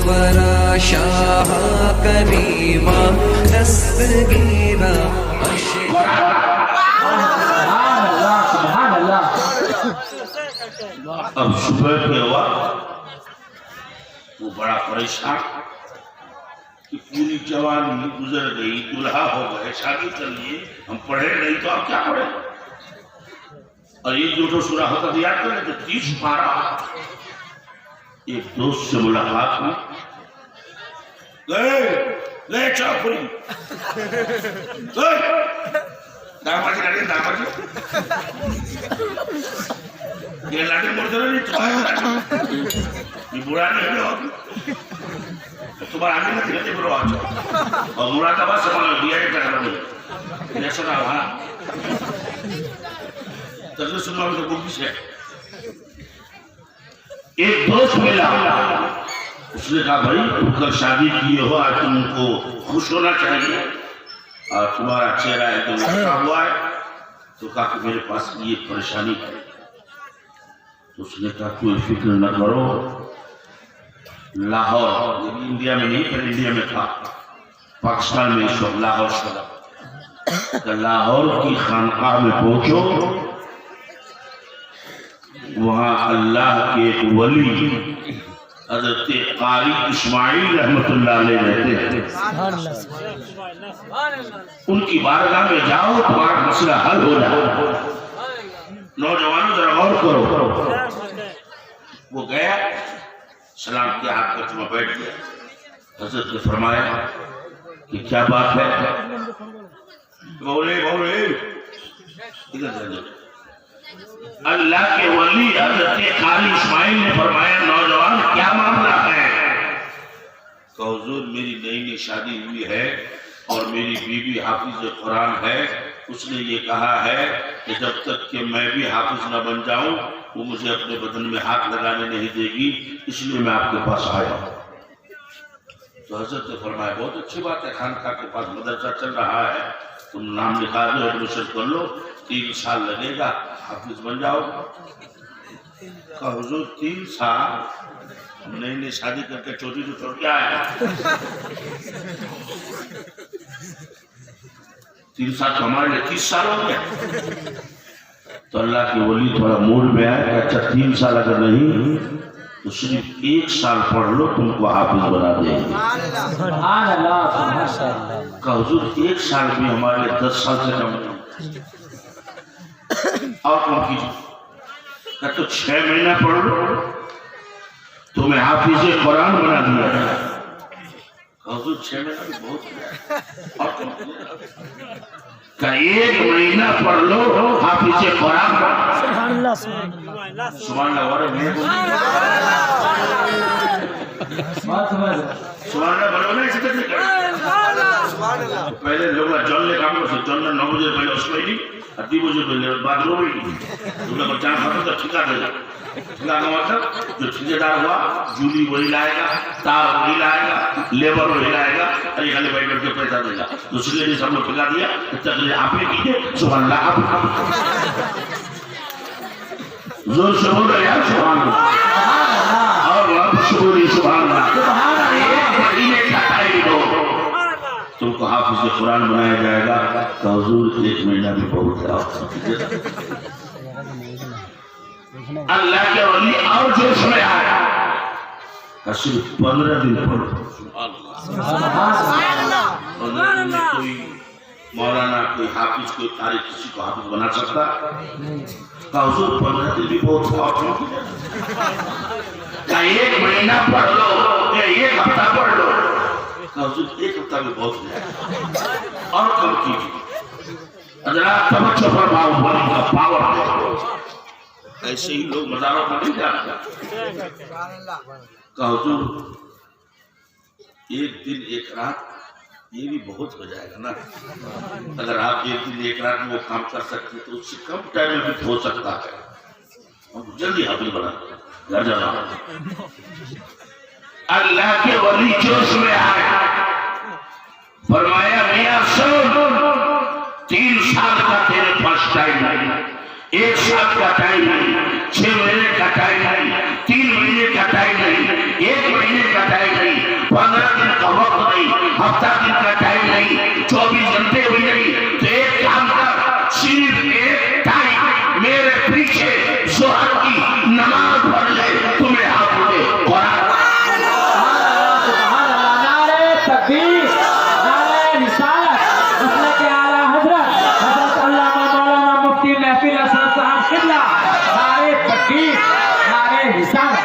वरा शाह करीमा दस्तगीरा अब सुबह पे हुआ वो बड़ा परेशान कि पूरी जवानी गुजर गई, दुल्हा हो गए, शादी कर लिए, हम पढ़े नहीं तो आप क्या पढ़े। और ये जो सूरा होता याद करें तो 30 पारा। एक दोस्त से मुलाकात हुई, गए चापुरी दामाजी लाठी दामाजी ये लाठी मोड़ दे रही बुरा नहीं हो तुम्हारा आगे में दिखते बुरा आज और मुरादाबाद से मालूम दिया है क्या करना ऐसा ना वहाँ तजर्बे सुनना तो बुकिश है। एक दोस्त मिला, उसने कहा भाई तुम कल शादी किए हो, आज तुमको खुश होना चाहिए और तुम्हारा चेहरा एकदम अच्छा हुआ है। तो कहा कि मेरे पास ये परेशानी है। तो उसने कहा कोई फिक्र न करो, लाहौर इंडिया में नहीं पर इंडिया में था, पाकिस्तान में इस वक्त लाहौर शहर, लाहौर की खानकाह में पहुंचो, वहाँ अल्लाह के एक वली हज़रत कारी इस्माइल रहमतुल्लाह अलैह रहते हैं। उनकी बारगाह में जाओ, तुम्हारा मसला हल हो जाए। नौजवानों जरा गौर करो। वो गया, सलाम के हाथ पर चुमा बैठ गया। हज़रत ने फरमाया कि क्या बात है। बोले इधर अल्लाह के वली हज़रत कारी इस्माइल ने फरमाया नौजवान क्या मामला है। तो हुजूर मेरी नई शादी हुई है और मेरी बीवी हाफिज कुरान है, उसने ये कहा है कि जब तक कि मैं भी हाफिज न बन जाऊं वो मुझे अपने बदन में हाथ लगाने नहीं देगी, इसलिए मैं आपके पास आया। तो हज़रत ने फरमाया बहुत अच्छी बात है, खानका के पास मदरसा चल रहा है, तुम नाम लिखा दो, एडमिशन कर लो, 3 साल लगेगा, हाफिज बन जाओ। कहा हुजूर 3 साल, नई शादी करके चोटी तो छोड़ क्या है 3 साल तो हमारे लिए 30 साल हो गया। तो अल्लाह के वली थोड़ा मूड में आया, अच्छा 3 साल अगर नहीं तो सिर्फ 1 साल पढ़ लो, तुमको हाफिज बना देंगे। कहा हुजूर 1 साल भी हमारे लिए 10 साल से कम नहीं, और कौन कीजिए। तो 6 महीना पढ़ लो, तुम्हें हाफिज कुरान बना दिया। 6 महीना भी बहुत है, और कौन कीजिए। 1 महीना पढ़ लो, हाफिज कुरान। सुभान अल्लाह बोलो ना, इसी तरह पहले लोग जल ले काम करते, जल 9 बजे पहले उसको ही 2 बजे पहले बाद लो ही लोग चार खत्म तो ठिका देगा। ठिका का मतलब जो ठेकेदार हुआ जूली वही लाएगा, तार वही लाएगा, लेबर वही लाएगा, अरे खाली बैठ के पैसा देगा। दूसरे दिन सब लोग ठिका दिया, तकलीफ आप ही कीजिए। सुभान अल्लाह, जोर से बोलो यार सुभान अल्लाह, और रब शुक्र सुभान अल्लाह। तुमको हाफिज कुरान बनाया जाएगा। तो हुजूर 1 महीना भी बहुत है। अल्लाह के वली और जोश में आया, सिर्फ 15 दिन पढ़ो। कोई मौलाना, कोई हाफिज, कोई तारीख किसी को हाफिज बना सकता? का हुजूर 15 दिन भी बहुत है। 1 महीना पढ़ लो या 1 हफ्ता पढ़ लो, 1 हफ्ता भी बहुत है, और कम कीजिए। पावर ऐसे ही लोग मजारों में नहीं जाते। हुजूर 1 दिन 1 रात ये भी बहुत हो जाएगा ना। अगर आप 1 दिन 1 रात में वो काम कर सकते तो उससे कम टाइम में भी हो सकता है। हम जल्दी हाफिज बना घर जाना। अल्लाह के वली जोश में आया, फरमाया मियां सुन, 3 साल का तेरे पास टाइम नहीं, 1 साल का टाइम नहीं, 6 महीने का टाइम नहीं, 3 महीने का टाइम नहीं, 1 महीने का टाइम नहीं, नहीं, 24 घंटे भी नहीं, तो एक काम कर, सिर्फ एक टाइम मेरे पीछे जोहर की नमाज पढ़ ले, तुम्हें हाथ दे कुरान। नारे तकबीर, नारे रिसालत, मसलक आला हजरत अल्लामा मौलाना मुफ्ती महफिल असद साहब किबला, नारे तकबीर, नारे रिसालत।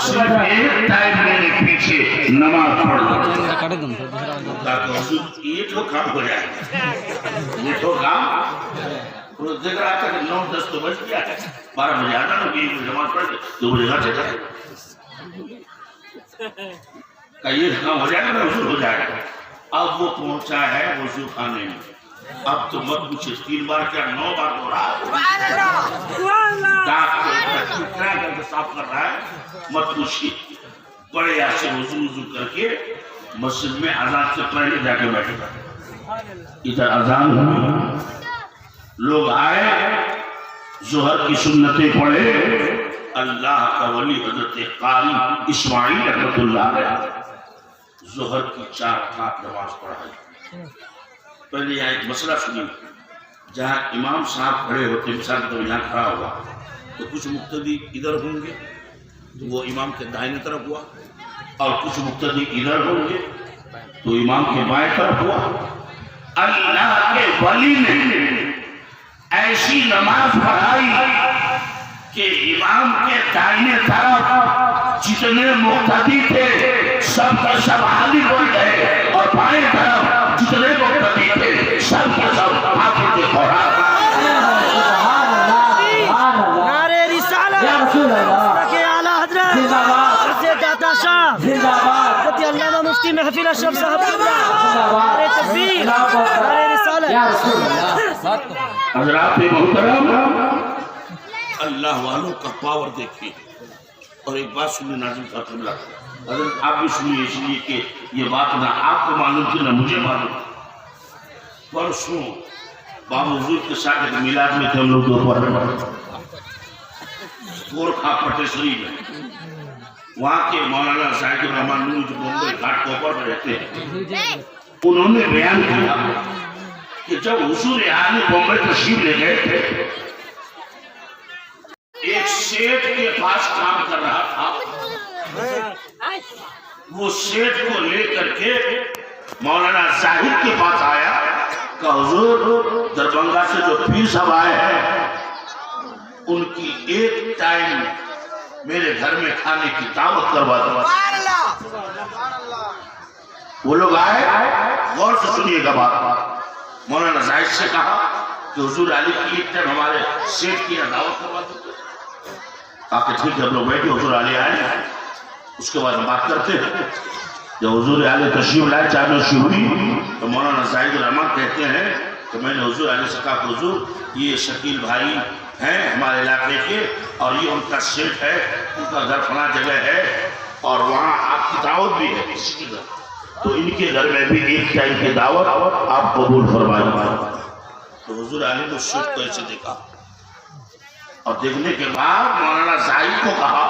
सिर्फ एक टाइम मेरे पीछे नमाज पढ़ लो, ये तो काम हो जाएगा, ये तो काम। देख रहा था कि 9-10 तो बज गया है, 12 बजे आता ना, नमाज पढ़ के 2 बजे घर चला का ये काम हो जाएगा ना, वजू हो जाएगा। अब वो पहुंचा है वजू खाने में, अब तो मत पूछे 3 बार क्या 9 बार हो रहा है, दांत को कितना करके साफ कर रहा है, मत पूछिए। बड़े ऐसे वजू करके मस्जिद में अजान से पहले जाके बैठेगा, इधर अजान हुई, लोग आए, जोहर की सुन्नतें पढ़े, अल्लाह का वली हजरत कारी इस्माइल रहमतुल्लाह अलैह जोहर की 4 रकात नमाज पढ़ाई। पहले यहाँ एक मसला सुनिए, जहाँ इमाम साहब खड़े होते, मिसाल तो यहाँ खड़ा हुआ तो कुछ मुक्तदी इधर होंगे तो वो इमाम के दाहिने तरफ हुआ, और कुछ मुक्तदी इधर होंगे तो इमाम के बाएं तरफ हुआ। अल्लाह के वली ने ऐसी नमाज पढ़ाई कि इमाम के दाहिने तरफ जितने मुक्तदी थे सब के सब हाली बोल गए, और बाएं तरफ जितने मुक्तदी थे सब के सब हाफिज़ कुरान। नारे रिसालत, या रसूल अल्लाह के आला हजरत जिंदाबाद, हज़रत दाता शाह जिंदाबाद, हज़रत अल्लामा मुफ्ती महफिल अशरफ साहब किबला, जिंदाबाद, नारे तकबीर, नारे रिसालत। या रसूल अल्लाह। हज़रात मोहतरम, अल्लाह वालों का पावर देखिए। और एक बात सुनिए नाज़िम साहब किबला, अगर आप भी सुनिए, इसलिए कि ये बात ना आपको मालूम थी ना मुझे मालूम। परसों बाबू हुजूर के साथ एक मिलाद में थे हम लोग, दोपहर में गोरखा पटेश्वरी में, वहाँ के मौलाना साहिब रहमान नूर जो बॉम्बे घाट के ऊपर रहते हैं, उन्होंने बयान किया कि जब हुजूर आने बॉम्बे तशरीफ ले गए थे, एक सेठ के पास काम कर रहा था, वो सेठ को लेकर के मौलाना जाहिद के पास आया कि हुजूर दरभंगा से जो पीर साहब आए हैं उनकी एक टाइम मेरे घर में खाने की दावत करवा दो। वो लोग आए, गौर से सुनिएगा बात। मौलाना जाहिद से कहा कि हुजूर अली की एक टाइम हमारे सेठ की दावत करवा दो। कहा ठीक है, हम लोग बैठे, हुजूर अली आए, उसके बाद हम बात करते हैं। जब हुजूर आले तशरीफ लाए, चाय नोशी हुई, तो मौलाना जाहिद रहमान कहते हैं कि मैंने हुजूर आले से कहा, हुजूर ये शकील भाई हैं हमारे इलाके के, और ये उनका सेठ है, उनका घर फला जगह है, और वहाँ आपकी दावत भी है किसी के घर, तो इनके घर में भी एक टाइम की दावत आप कबूल फरमाइए। तो हुजूर आले ने सेठ को ऐसे देखा, और देखने के बाद मौलाना जाहिद को कहा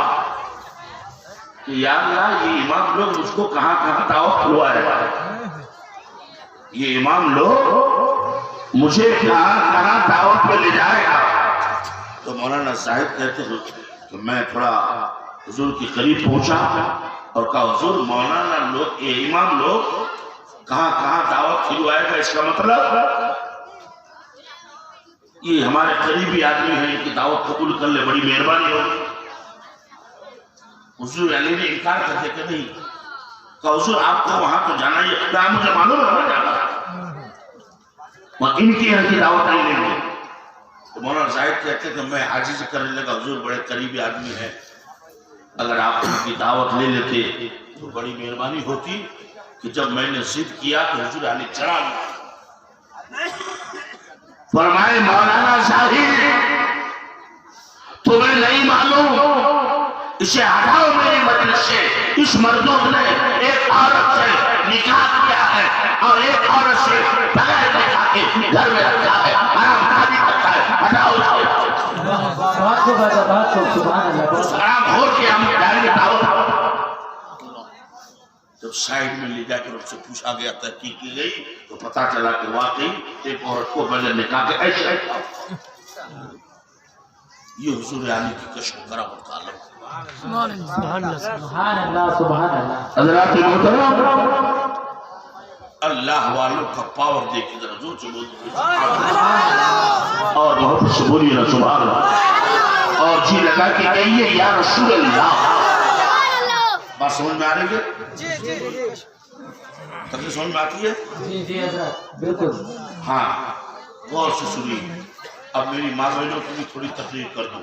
कि यार ये इमाम लोग मुझको कहाँ कहाँ दावत खुलवाए, ये इमाम लोग मुझे कहाँ कहाँ दावत पे ले जाएगा। तो मौलाना साहिब कहते हैं तो मैं थोड़ा हुजूर के करीब पहुंचा और कहा, हुजूर मौलाना लोग, ये इमाम लोग कहाँ कहाँ दावत खिलवाएगा, इसका मतलब ये हमारे करीबी आदमी है, इनकी दावत कबूल कर ले, बड़ी मेहरबानी होगी। हुजूर अली ने इनकार कर दिया कि नहीं। कहा हुजूर आपको वहां तो जाना ही है, मुझे मालूम है जाना, इनकी यहाँ की दावत नहीं लेंगे। तो मौलाना जाहिद कहते कि मैं आजिज़ करने लगा, हुजूर बड़े करीबी आदमी है, अगर आप उनकी दावत ले लेते तो बड़ी मेहरबानी होती। कि जब मैंने जिद किया तो हुजूर अली चढ़ा फरमाए, मौलाना जाहिद तुम्हें नहीं मालूम, इसे हटाओ मेरी मजलिस से। इस मर्दों ने एक औरत से निकाह किया है और एक औरत से बगैर निकाह के घर में रखा है, हराम शादी करता है, हटाओ। हराम हो के हम जाएंगे दावत। जब साइड में ले जाकर उससे पूछा गया, तहकीक की गई, तो पता चला कि वाकई एक औरत को बदल निकाल के ऐसे ये हुजूर आली की कश्फ करा मुताला। सुभान अल्लाह सुभान अल्लाह। हज़रात मोहतरम, अल्लाह वालों का पावर देखिए जरा, जोर से बोलिए और बहुत से बोलिए ना सुभान अल्लाह, और जी लगा के कहिए या रसूल अल्लाह। बात समझ में आ रही है? तब समझ में आती है? जी हजरत बिल्कुल। हाँ, गौर से सुनिए। अब मेरी माँ बहनों की भी थोड़ी तकलीफ कर दूँ।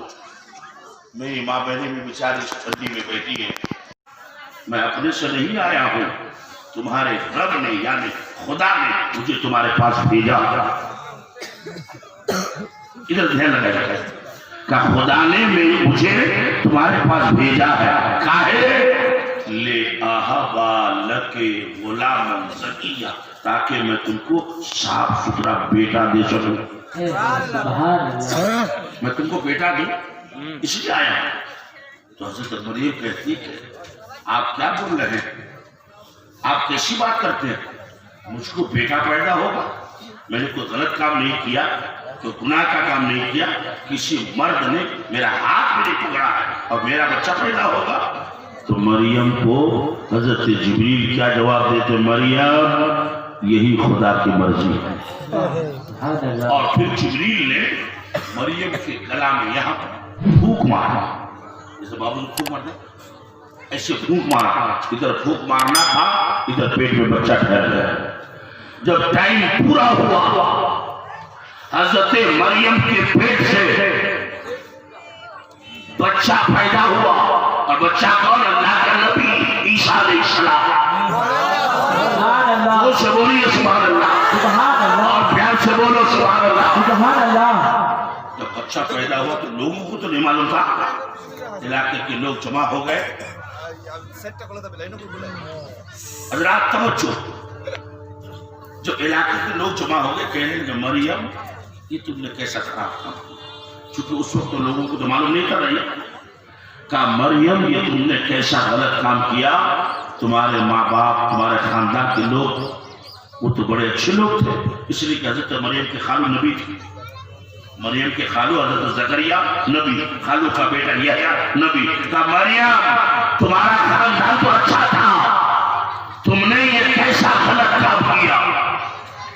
मेरी माँ बहनें भी बेचारी इस ठंडी में बैठी हैं। मैं अपने से नहीं आया हूँ, तुम्हारे रब ने यानी खुदा ने मुझे तुम्हारे पास भेजा। इधर ध्यान लगाया का खुदा ने मुझे तुम्हारे पास भेजा है। काहे ले आहबा लके गुलाम ज़किया, ताकि मैं तुमको साफ सुथरा बेटा दे सकूं। मैं तुमको बेटा दूं, इसलिए आया। तो हज़रत मरियम कहती है, आप क्या बोल रहे हैं? आप कैसी बात करते हैं? मुझको बेटा पैदा होगा? मैंने कोई गलत काम नहीं किया, कोई गुनाह का काम नहीं किया। किसी मर्द ने मेरा हाथ भी नहीं पकड़ा है और मेरा बच्चा पैदा होगा। तो मरियम को हजरत जिब्रील क्या जवाब देते? मरियम, यही खुदा की मर्जी है। और फिर जिब्रील ने मरियम के गला में यहाँ फूंक मारा, जैसे बाबू ने फूंक मारते ऐसे फूंक मारा। इधर फूंक मारना था, इधर पेट में बच्चा ठहर गया। जब टाइम पूरा हुआ, हजरत मरियम के पेट से बच्चा पैदा हुआ। और बच्चा कौन? अल्लाह का नबी ईसा अलैहिस्सलाम। जोर से बोलिए सुभान अल्लाह, और प्यार से बोलो सुभान अल्लाह। जब बच्चा पैदा हुआ तो लोगों को तो नहीं मालूम था, इलाके के लोग जमा हो गए। हज़रात तवज्जो, जो इलाके के लोग जमा हो गए, कहने लगे मरियम ये तुमने कैसा खराब काम किया। क्योंकि उस वक्त तो लोगों को तो मालूम नहीं था रही। कहा मरियम ये तुमने कैसा गलत काम किया। तुम्हारे माँ बाप, तुम्हारे खानदान के लोग वो तो बड़े अच्छे लोग थे, इसलिए कि हजरत मरियम के खालू नबी थे। मरियम के खालू हजरत जकरिया नबी, खालू का बेटा यहया नबी। कहा मरियम तुम्हारा खानदान तो अच्छा था, तुमने ये कैसा गलत काम किया।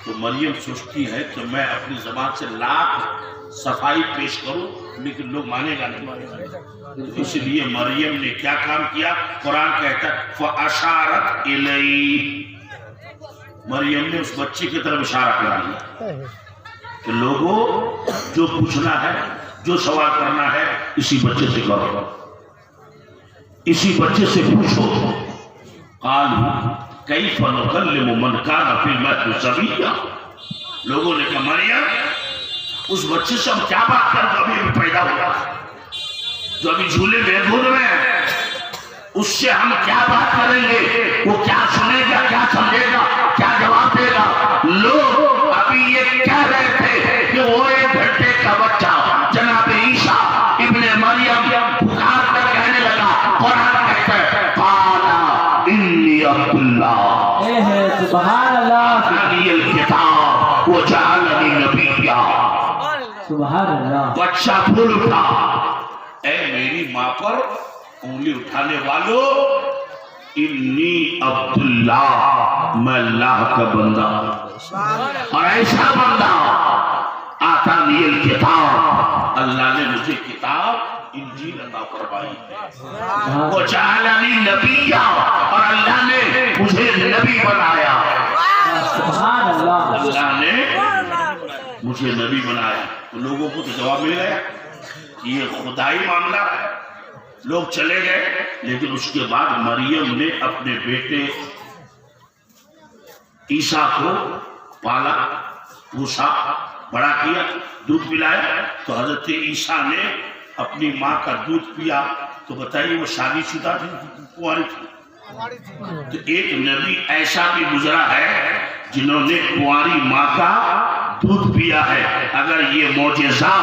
तो मरियम सोचती है कि मैं अपनी ज़बान से लाख सफाई पेश करूं, लेकिन लोग मानेगा नहीं। इसलिए मरियम ने क्या काम किया? कुरान कहता है फ़अशारत इलैहि, मरियम ने उस बच्चे की तरफ इशारा कर दिया कि लोगों जो पूछना है, जो सवाल करना है, इसी बच्चे से करो, इसी बच्चे से पूछो। कालू कैफ़ नुकल्लिमु मन कान फ़िल महदि सबiyya, लोगों ने कहा मरियम उस बच्चे से हम क्या बात करें जो अभी पैदा हुआ, जो अभी झूले में गोद में, उससे हम क्या बात करेंगे? वो क्या सुनेगा, क्या समझेगा, क्या जवाब देगा? लोग अभी ये कह रहे थे कि वो एक घंटे का बच्चा जनाब ईसा इब्ने मरियम पुकार कर कहने लगा। कुरान कहता है काला इन्नी अब्दुल्लाह सुभान अल्लाह, तानियल किताब व जअलनी नबिय्या। सुभान अल्लाह। बच्चा बोल उठा, ऐ मेरी माँ पर उंगली उठाने वालों, इन्नी अब्दुल्लाह, मैं अल्लाह का बंदा, और ऐसा बंदा आतानियल किताब, अल्लाह ने मुझे किताब इंजील अता फरमाई। वो जअलनी नबिय्या, और अल्लाह ने मुझे नबी बनाया। सुभान अल्लाह। अल्लाह ने मुझे नबी बनाया। तो लोगों को तो जवाब मिल गया कि ये खुदाई मामला है। लोग चले गए, लेकिन उसके बाद मरियम ने अपने बेटे ईसा को पाला, पोसा, बड़ा किया, दूध पिलाया। तो हजरत ईसा ने अपनी माँ का दूध पिया। तो बताइए वो शादीशुदा थी, कुंवारी थी? तो एक नबी ऐसा भी गुजरा है जिन्होंने कुंवारी माँ का दूध पिया है। अगर ये मौजज़ा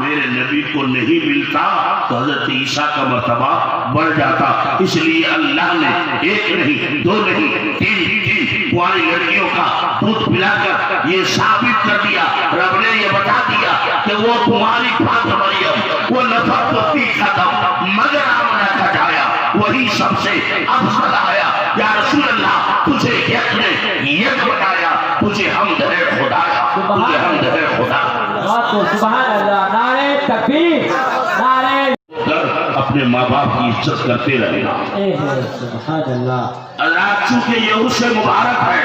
मेरे नबी को नहीं मिलता तो हजरत ईसा का मर्तबा बढ़ जाता। इसलिए अल्लाह ने एक नहीं, दो नहीं, तीन कुंवारी लड़कियों का दूध पिलाकर ये साबित कर दिया, रब ने ये बता दिया कि वो तुम्हारी फातिमा मरियम, वो नफर तो तीखा था मगर आमना का जाया वही सबसे अफजल आया। या रसूल अल्लाह, तुझे यक ने यक बताया, तुझे हमद है खुदाया, तुझे हमद है खुदा। सुभान अल्लाह, नारे तकबीर, नारे अपने माँ बाप की इज्जत करते रहना। सुभान अल्लाह। अल्लाह चूंकि ये उससे मुबारक है,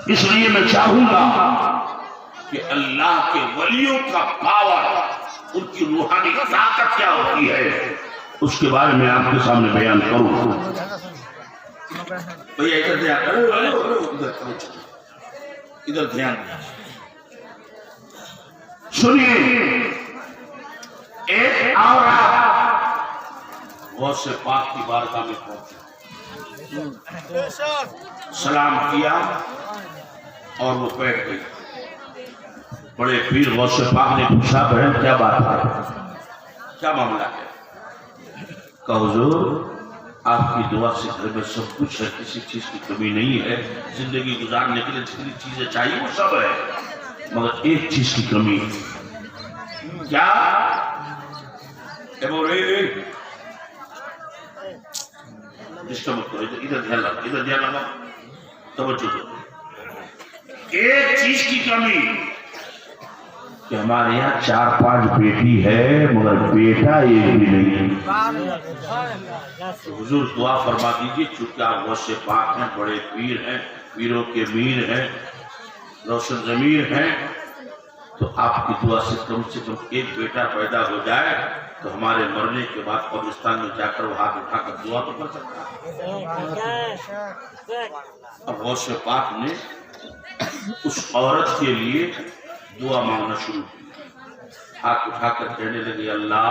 इसलिए मैं चाहूंगा कि अल्लाह के वलियों का पावर, उनकी रूहानी ताकत क्या होती है, उसके बारे में आपके सामने बयान करूं। भैया इधर ध्यान, इधर ध्यान सुनिए। एक औरत गौस से पाक की बारगाह में पहुंची, सलाम किया और वो बैठ गई। बड़े पीर गौस से पाक ने पूछा, बहन क्या बात है, क्या मामला है? कहा हुजूर, आपकी दुआ से घर में सब कुछ है, किसी चीज की कमी नहीं है, जिंदगी गुजारने के लिए जितनी चीजें चाहिए वो सब है, मगर एक चीज की कमी है। क्या? डिस्टर्ब मत करो, इधर ध्यान लगा, इधर ध्यान लगा, तवज्जो दो। एक चीज की कमी कि हमारे यहाँ 4-5 बेटी है मगर बेटा एक भी नहीं। तो हुजूर दुआ फरमा दीजिए, चूंकि आप गौसे पाक हैं, बड़े पीर हैं, पीरों के मीर हैं, रोशन जमीर हैं, तो आपकी दुआ से कम एक बेटा पैदा हो जाए तो हमारे मरने के बाद कब्रिस्तान में जाकर वो हाथ उठाकर दुआ तो कर सकता है। अब गौसे पाक ने उस औरत के लिए दुआ मांगना शुरू की, हाथ उठाकर कहने लगे, अल्लाह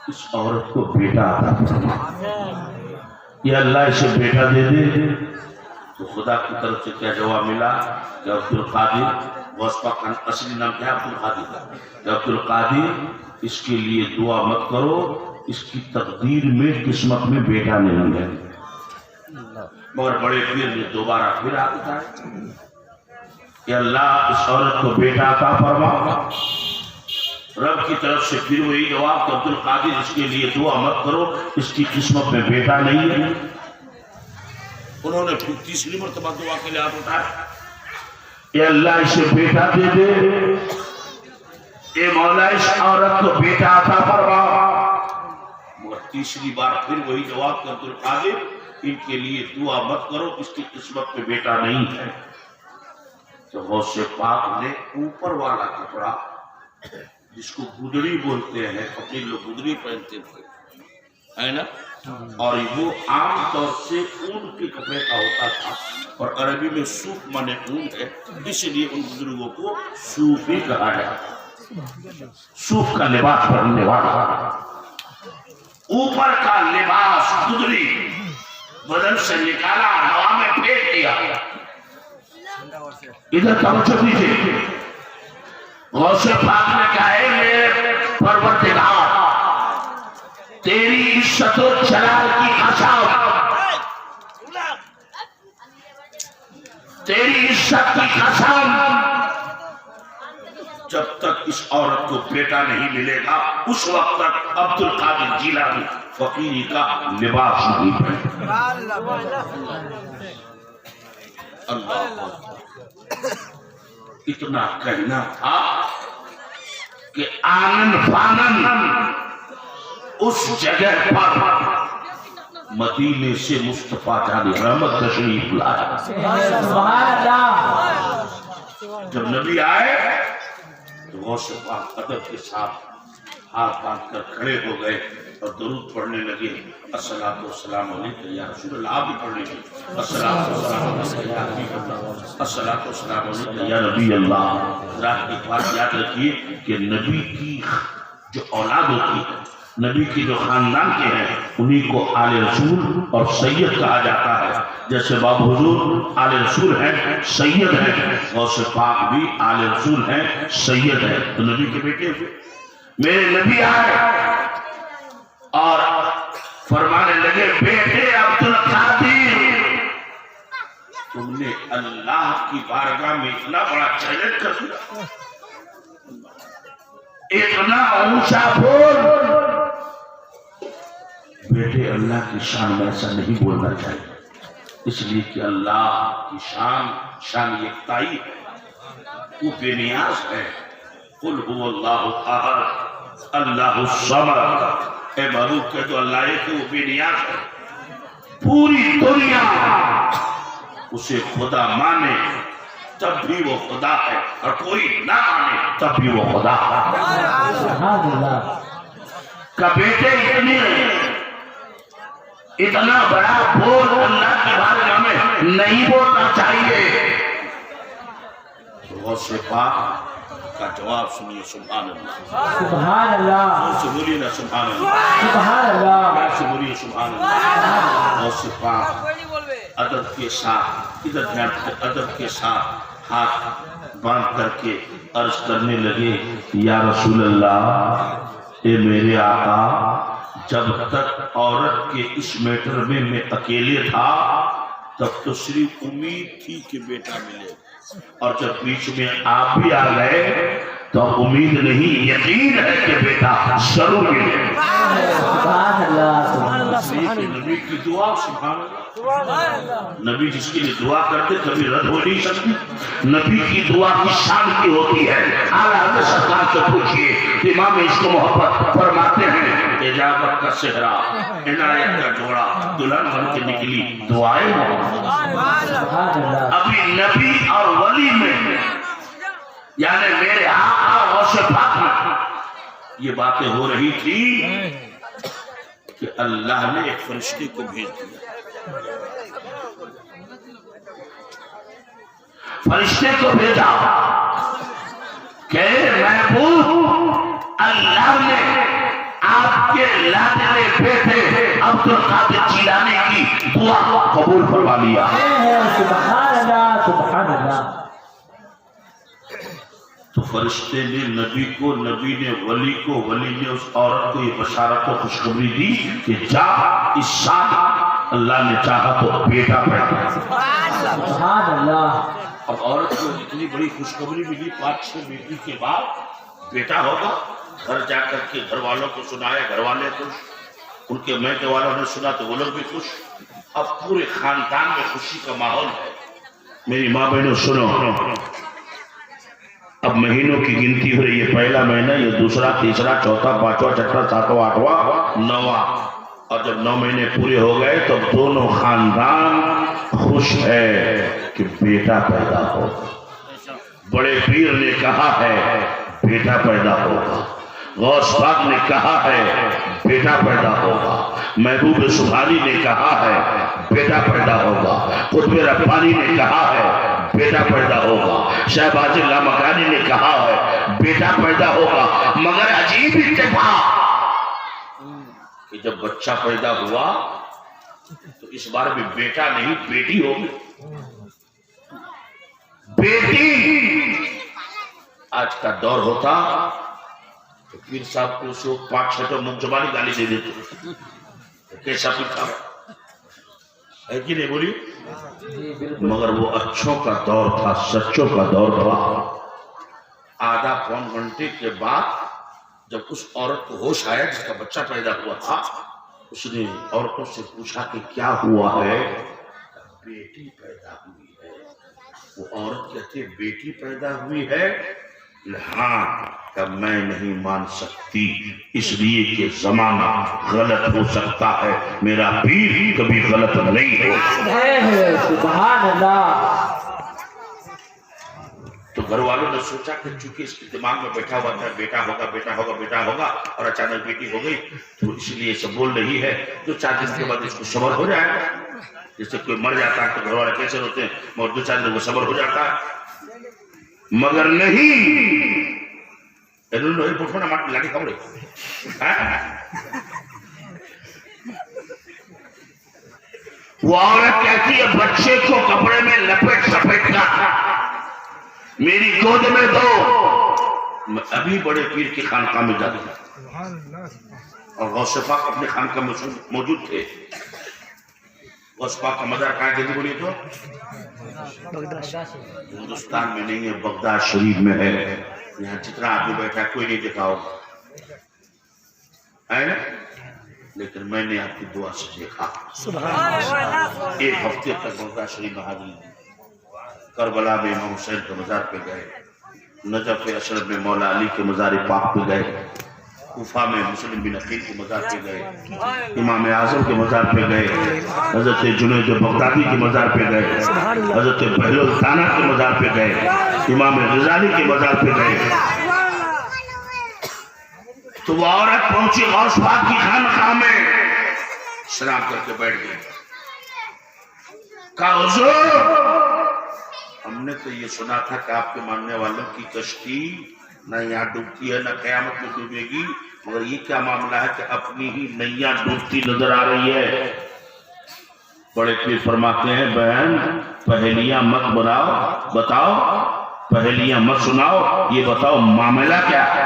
इस औरत को बेटा अता फरमा, या अल्लाह इसे बेटा दे दे। तो खुदा की तरफ से क्या जवाब मिला कि अब्दुल कादिर, वस्पा का असली नाम क्या अब्दुल कादिर का, अब्दुल कादिर इसके लिए दुआ मत करो, इसकी तकदीर में किस्मत में बेटा नहीं है। मगर बड़े पीर ने दोबारा फिर हाथ उठाया कि अल्लाह इस औरत को बेटा अता फरमा। रब की तरफ से फिर वही जवाब कि अब्दुल कादिर इसके लिए दुआ मत करो, इसकी किस्मत में बेटा नहीं है। उन्होंने फिर तीसरी मर्तबा दुआ के लिए हाथ उठाया, ये अल्लाह इसे बेटा दे दे, ये मौला इस औरत को बेटा अता फरमा। मगर तीसरी बार फिर वही जवाब कि अब्दुल कादिर इनके लिए दुआ मत करो, इसकी किस्मत में बेटा नहीं है। तो गौसे पाक ने ऊपर वाला कपड़ा, जिसको गुदड़ी बोलते हैं, फकीर लोग गुदड़ी पहनते थे, है ना, और वो आमतौर से ऊन के कपड़े का होता था, और अरबी में सूफ माने ऊन है, इसलिए उन बुजुर्गों को सूफी कहा जाता। सूफ का लिबास पहनने वाला, ऊपर का लिबास गुदड़ी बदन से निकाला, हवा में फेंक दिया। इधर तवज्जो दीजिए, गौसे पाक ने कहा, मेरे परवरदिगार, तेरी इज्जत और जलाल की कसम, तेरी इज्जत की कसम, जब तक इस औरत को बेटा नहीं मिलेगा उस वक्त तक अब्दुल कादिर जिलानी फकीरी का लिबास नहीं पहनेगा। अल्लाह, इतना कहना था कि आनन फानन उस जगह पर मदीने से मुस्तफा जाने रहमत तशरीफ लाया। जब नबी आए तो गौसे पाक अदब के साथ हाथ बांध कर खड़े हो गए और दुरूद पढ़ने लगे, अस्सलातु वस्सलामु अलैका या रसूल अल्लाह। आप भी पढ़ लीजिए, अस्सलातु वस्सलामु अलैका या हबीब अल्लाह, अस्सलातु वस्सलामु अलैका या नबी अल्लाह। रात की बात याद रखिए कि नबी की जो औलाद होती है नबी की जो खानदान के हैं उन्हीं को आले रसूल और सैयद कहा जाता है। जैसे बाबू हुजूर आले रसूल हैं, सैयद हैं, और से पाक भी आले रसूल हैं, सैयद हैं। तो नबी के बेटे हुए। मेरे नबी आए और फरमाने लगे, बेटे अब्दुल कादिर, तुमने अल्लाह की बारगाह में इतना बड़ा चैलेंज कर दिया, इतना ऊंचा बोल। बेटे अल्लाह की शान में ऐसा नहीं बोलना चाहिए, इसलिए कि अल्लाह की शान यकताई वो बेनियाज है। कुल हुवल्लाहु अहद अल्लाहु समद। ए महबूब के तो अल्लाह के वो बेनियाज है। पूरी दुनिया उसे खुदा माने तब भी वो खुदा है, और कोई ना माने तब भी वो खुदा है। का बेटे इतना बड़ा बोल अल्लाह के बारे में नहीं बोलना चाहिए। से पाक का जवाब सुनिए, सुभान अल्लाह, सुभान अल्लाह, से बोलिए ना सुभान अल्लाह, सुभान अल्लाह, से बोलिए सुभान अल्लाह। और से पाक अदब के साथ इधर अदब के साथ हाथ बांध करके अर्ज करने लगे, या रसूल अल्लाह, ए मेरे आका, जब तक औरत के इस मैटर में मैं अकेले था तब तो सिर्फ उम्मीद थी कि बेटा मिले, और जब बीच में आप भी आ गए तो उम्मीद नहीं, यकीन है कि बेटा जरूर मिले। नबी की दुआ, सुभान अल्लाह। नबी जिसके लिए दुआ करते कभी रद्द हो नहीं सकती। नबी की दुआ की शान की होती है। आला हज़रत सरकार से पूछिए, इमाम इश्क मोहब्बत फरमाते हैं, इजाबत का सेहरा, इनायत का जोड़ा, दुल्हन बन के निकली दुआएं मोहब्बत। अभी नबी और वली में, यानी मेरे आका और शफाअत में ये बातें हो रही थी कि अल्लाह ने एक फरिश्ते को भेज दिया। फरिश्ते को भेजा कि महबूब, अल्लाह ने आपके लाडले बेटे अब्दुल कादिर जिलानी की दुआ कबूल फरमा लिया। सुभान अल्लाह, सुभान अल्लाह। तो फरिश्ते ने नबी को, नबी ने वली को, वली ने उस औरत को ये बशारत और खुशखबरी दी कि जा, इस साल अल्लाह ने चाहा तो बेटा पैदा। सुभान अल्लाह। अब औरत को इतनी बड़ी खुशखबरी मिली, 5-6 बेटी के बाद बेटा होगा। घर जाकर के घर वालों को सुनाया, घर वाले खुश, उनके मैके वालों ने सुना तो वो लोग भी खुश। अब पूरे खानदान में खुशी का माहौल है। मेरी माँ बहनों सुनो, अब महीनों की गिनती हो रही है। पहला महीना, ये दूसरा, तीसरा, चौथा, पांचवा, छठा, सातवां, आठवां, नौवां, और जब 9 महीने पूरे हो गए तो दोनों खानदान खुश है कि बेटा पैदा होगा। बड़े पीर ने कहा है बेटा पैदा होगा, गौस पाक ने कहा है बेटा पैदा होगा, महबूब सुभानी ने कहा है बेटा पैदा होगा, कुतुब रब्बानी ने कहा है बेटा पैदा होगा, शहबाज लामकानी ने कहा है बेटा पैदा होगा। मगर अजीब इत्तेफाक कि जब बच्चा पैदा हुआ तो इस बार भी बेटा नहीं बेटी होगी। बेटी आज का दौर होता तो पीर साहब को उसको 5-6 तो मुंजबानी गाली दे देते, कैसा पिता है कि नहीं बोली। मगर वो अच्छों का दौर था, सच्चों का दौर था। आधा पौन घंटे के बाद जब उस औरत को होश आया जिसका बच्चा पैदा हुआ था, उसने औरतों से पूछा कि क्या हुआ है। बेटी पैदा हुई है। वो औरत कहती है बेटी पैदा हुई है। हाँ, तब मैं नहीं मान सकती, इसलिए कि जमाना गलत हो सकता है, मेरा पीर कभी गलत नहीं हो। सुभान अल्लाह। तो घर वालों ने सोचा कि चूंकि इसके दिमाग में बैठा हुआ था बेटा होगा, बेटा होगा, बेटा होगा, और अचानक बेटी हो गई तो इसलिए सब बोल रही है। 2-4 दिन के बाद इसको सब्र हो जाएगा। जैसे कोई मर जाता है तो घर वाले कैसे होते हैं, मगर 2-4 दिन को सब्र हो जाता है। मगर नहीं, लाठी खबरे वो औरत कहती है बच्चे को कपड़े में लपेट सपेट कर मेरी गोद में दो। मैं अभी बड़े पीर की खानका में जाता और गौसे पाक अपने खानका में मौजूद थे। गौसे पाक का मज़ार कहाँ जल्दी बोलिए तो हिंदुस्तान में नहीं है, बगदाद शरीफ में है। यहाँ जितना आदमी बैठा कोई नहीं देखा होगा, है ना? लेकिन मैंने आपकी दुआ से देखा। एक हफ्ते तक बगदाद शरीफ में हाजिरी दी। करबला में इमाम हुसैन के मज़ार पे गए, नजफ अशरफ में मौला अली के मज़ार पाक पे गए, कूफा में मुस्लिम बिन अकील के मज़ार पे गए, इमाम आज़म के मज़ार पे गए, हज़रत जुनैद बगदादी के मज़ार पे गए, हज़रत बहलुल ताना के मज़ार पे गए, इमाम गज़ाली के मज़ार पे गए। तो वो औरत पहुंची गौस पाक की खानकाह में, सलाम करके बैठ गई। कहा हुजूर, हमने तो ये सुना था कि आपके मानने वालों की कश्ती न यहाँ डूबती है न क़यामत में डूबेगी, मगर ये क्या मामला है कि अपनी ही नैया डूबती नजर आ रही है। बड़े पीर फरमाते हैं बहन पहेलियां मत बनाओ, बताओ पहेलियां मत सुनाओ, ये बताओ मामला क्या है।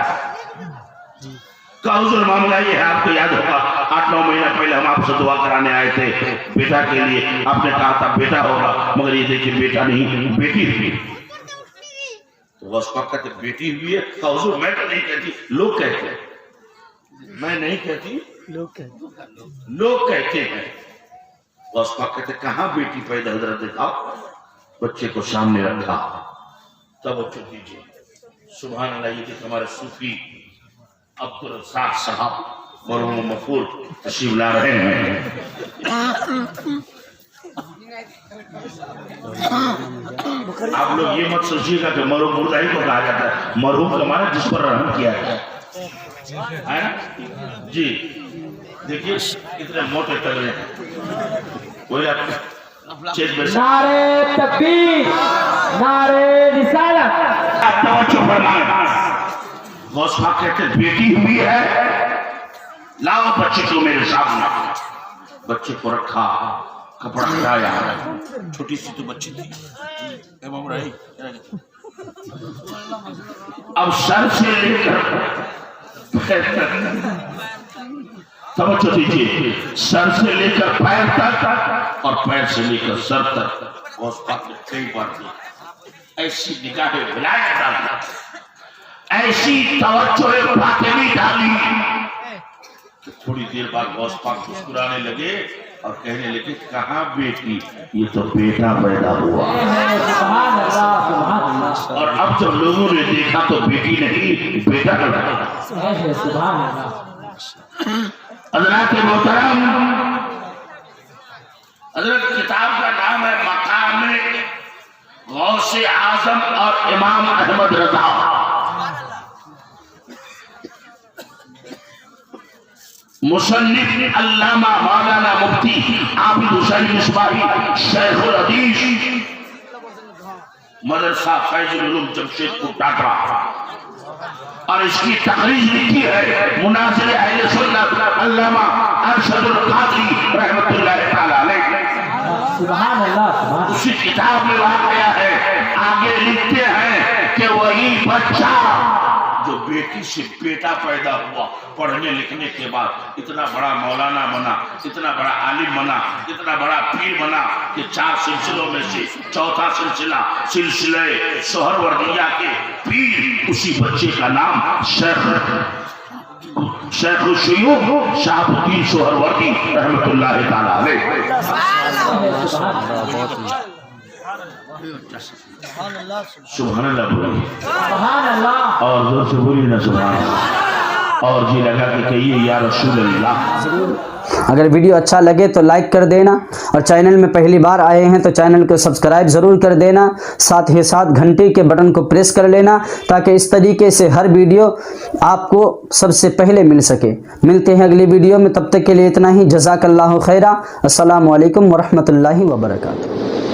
हुजूर मामला ये है, आपको याद होगा 8-9 महीना पहले हम आपसे दुआ कराने आए थे बेटा के लिए। आपने कहा था बेटा होगा, मगर ये देखिए बेटा नहीं बेटी हुई। तो बस पक्का कहते बेटी हुई है। हुजूर मैं तो नहीं कहती, लोग कहते हैं। मैं नहीं कहती, लोग कहते हैं। बस पक्का कहते कहाँ बेटी पैदा हजरत दिखाओ, बच्चे को सामने रखा, तब वो चुप दीजिए। सुभान अल्लाह। ये हमारे सूफी अब्दुल रज़्ज़ाक़ साहब मरहूम मफूल तशरीफ ला रहे हैं। आप लोग ये मत सोचिएगा कि मरहूम मुर्दा ही को कहा जाता है, मरहूम का माना जिस पर रहम किया है ना जी। देखिए कितने मोटे तगड़े हैं। वही आप चेक में नारे तकबीर, नारे रिसालत। गौस पाक कहते बेटी हुई है, लाओ बच्चे को मेरे सामने। बच्चे को रखा, कपड़ा हटाया, छोटी सी तो बच्ची थी। अब सर से लेकर पैर तक, समझ दीजिए, सर से लेकर पैर तक और पैर से लेकर सर तक गौस पाक ने कई बार की ऐसी निगाहें विलायत डाला, ऐसी तवज्जो फातिमी डाली कि थोड़ी देर बाद गौस पाक मुस्कुराने लगे और कहने लगे कहाँ बेटी, ये तो बेटा पैदा हुआ। और अब जब लोगों ने देखा तो बेटी नहीं बेटा पैदा हुआ। हज़रात मोहतरम, हज़रत किताब का नाम है मकाम गौसे आज़म और इमाम अहमद रज़ा। मुसन्निफ अल्लामा मौलाना मुफ्ती आबिद हुसैन मिसबाही शेखुल हदीस मदरसा फैजुल उलूम जमशेदपुर टाटा, और इसकी तकरीर लिखी है मुनाज़िर अहले सुन्नत अल्लामा अरशदुल क़ादरी रहमतुल्लाह तआला अलैह। सुभान अल्लाह। उसी किताब में वाक़या है, आगे लिखते हैं कि वही बच्चा जो बेटी से बेटा पैदा हुआ, पढ़ने लिखने के बाद इतना बड़ा मौलाना बना, इतना बड़ा आलिम बना, इतना बड़ा पीर बना कि 4 सिलसिलों में से चौथा सिलसिला सिलसिले सोहरवर्दिया के पीर, उसी बच्चे का नाम शेखुल शयूख शहाबुद्दीन सोहरवर्दी रहमतुल्लाह तआला अलैह। सुभान अल्लाह बोलिए, सुभान अल्लाह, और जोर से बोलिए ना सुभान अल्लाह, और जी लगा के कहिए या रसूल अल्लाह। अगर वीडियो अच्छा लगे तो लाइक कर देना, और चैनल में पहली बार आए हैं तो चैनल को सब्सक्राइब ज़रूर कर देना, साथ ही साथ घंटे के बटन को प्रेस कर लेना ताकि इस तरीके से हर वीडियो आपको सबसे पहले मिल सके। मिलते हैं अगली वीडियो में, तब तक के लिए इतना ही। जज़ाकल्लाहु खैरा। अस्सलामु अलैकुम वरहमतुल्लाहि वबरकातुहू।